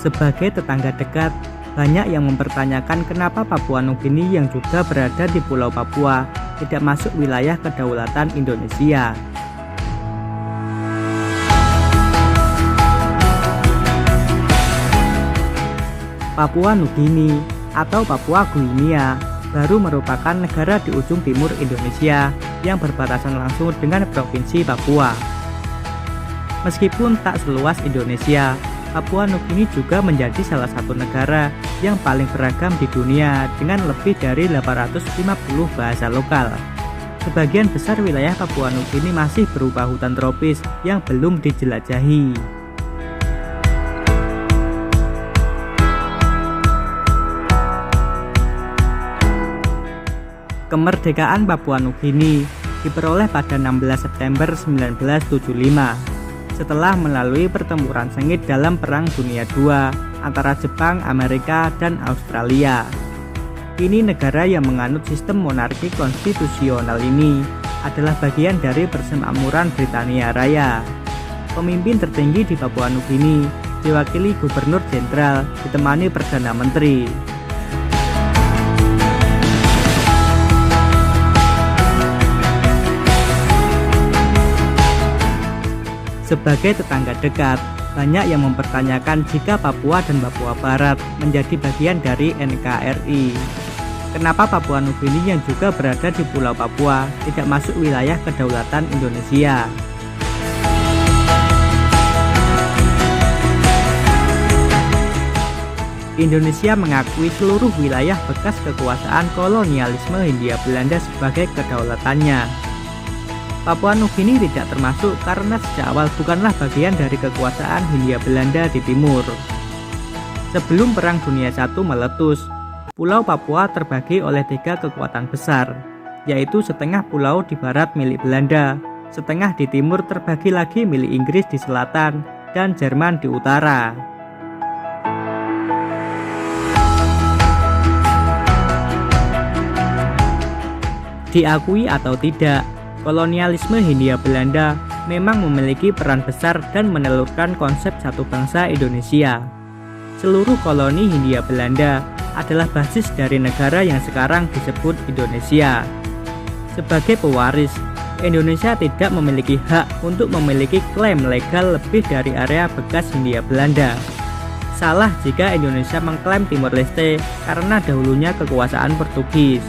Sebagai tetangga dekat, banyak yang mempertanyakan kenapa Papua Nugini yang juga berada di Pulau Papua tidak masuk wilayah kedaulatan Indonesia. Papua Nugini atau Papua Guinea baru merupakan negara di ujung timur Indonesia yang berbatasan langsung dengan Provinsi Papua. Meskipun tak seluas Indonesia, Papua Nugini juga menjadi salah satu negara yang paling beragam di dunia dengan lebih dari 850 bahasa lokal. Sebagian besar wilayah Papua Nugini masih berupa hutan tropis yang belum dijelajahi. Kemerdekaan Papua Nugini diperoleh pada 16 September 1975 setelah melalui pertempuran sengit dalam Perang Dunia II antara Jepang, Amerika, dan Australia. Ini negara yang menganut sistem monarki konstitusional ini adalah bagian dari persemakmuran Britania Raya. Pemimpin tertinggi di Papua Nugini diwakili Gubernur Jenderal ditemani Perdana Menteri. Sebagai tetangga dekat, banyak yang mempertanyakan jika Papua dan Papua Barat menjadi bagian dari NKRI. Kenapa Papua Nugini yang juga berada di Pulau Papua tidak masuk wilayah kedaulatan Indonesia? Indonesia mengakui seluruh wilayah bekas kekuasaan kolonialisme Hindia Belanda sebagai kedaulatannya. Papua Nugini tidak termasuk karena sejak awal bukanlah bagian dari kekuasaan Hindia Belanda di timur. Sebelum Perang Dunia I meletus, Pulau Papua terbagi oleh 3 kekuatan besar, yaitu setengah pulau di barat milik Belanda, setengah di timur terbagi lagi milik Inggris di selatan, dan Jerman di utara. Diakui atau tidak, kolonialisme Hindia Belanda memang memiliki peran besar dan menelurkan konsep satu bangsa Indonesia. Seluruh koloni Hindia Belanda adalah basis dari negara yang sekarang disebut Indonesia. Sebagai pewaris, Indonesia tidak memiliki hak untuk memiliki klaim legal lebih dari area bekas Hindia Belanda. Salah jika Indonesia mengklaim Timor Leste karena dahulunya kekuasaan Portugis.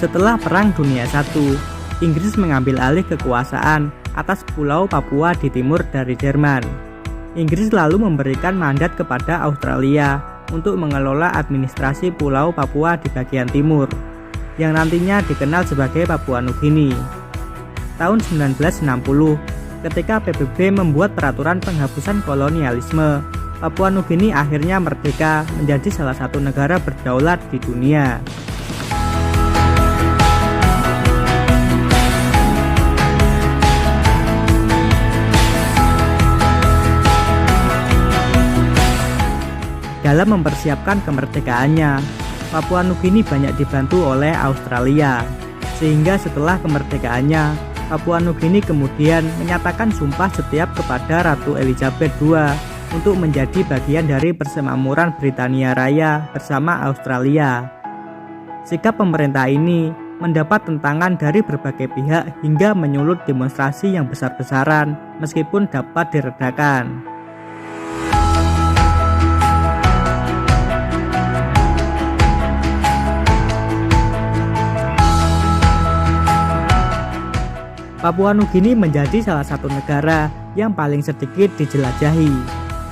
Setelah Perang Dunia I, Inggris mengambil alih kekuasaan atas Pulau Papua di timur dari Jerman. Inggris lalu memberikan mandat kepada Australia untuk mengelola administrasi Pulau Papua di bagian timur, yang nantinya dikenal sebagai Papua Nugini. Tahun 1960, ketika PBB membuat peraturan penghapusan kolonialisme, Papua Nugini akhirnya merdeka menjadi salah satu negara berdaulat di dunia. Dalam mempersiapkan kemerdekaannya, Papua Nugini banyak dibantu oleh Australia, sehingga setelah kemerdekaannya, Papua Nugini kemudian menyatakan sumpah setiap kepada Ratu Elizabeth II untuk menjadi bagian dari persemakmuran Britania Raya bersama Australia. Sikap pemerintah ini mendapat tentangan dari berbagai pihak hingga menyulut demonstrasi yang besar-besaran meskipun dapat diredakan. Papua Nugini menjadi salah satu negara yang paling sedikit dijelajahi,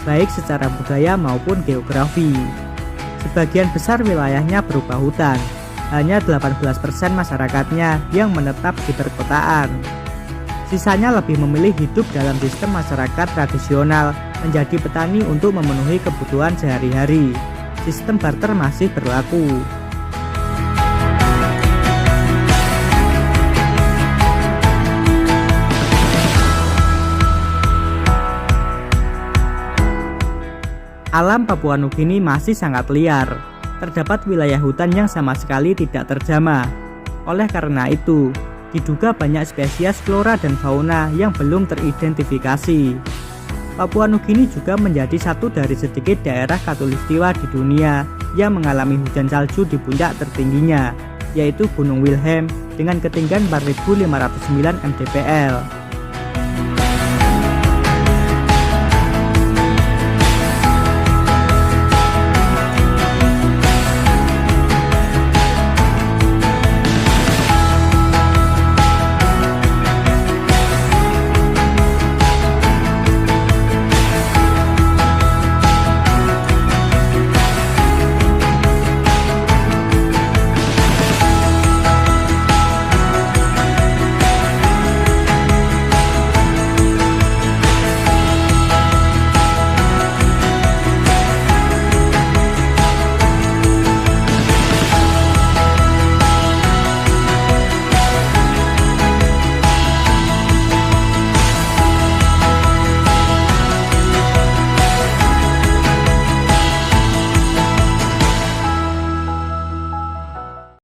baik secara budaya maupun geografi. Sebagian besar wilayahnya berupa hutan, hanya 18% masyarakatnya yang menetap di perkotaan. Sisanya lebih memilih hidup dalam sistem masyarakat tradisional, menjadi petani untuk memenuhi kebutuhan sehari-hari. Sistem barter masih berlaku. Alam Papua Nugini masih sangat liar. Terdapat wilayah hutan yang sama sekali tidak terjamah. Oleh karena itu, Diduga banyak spesies flora dan fauna yang belum teridentifikasi. Papua Nugini juga menjadi satu dari sedikit daerah khatulistiwa di dunia yang mengalami hujan salju di puncak tertingginya, yaitu Gunung Wilhelm dengan ketinggian 4.509 mdpl.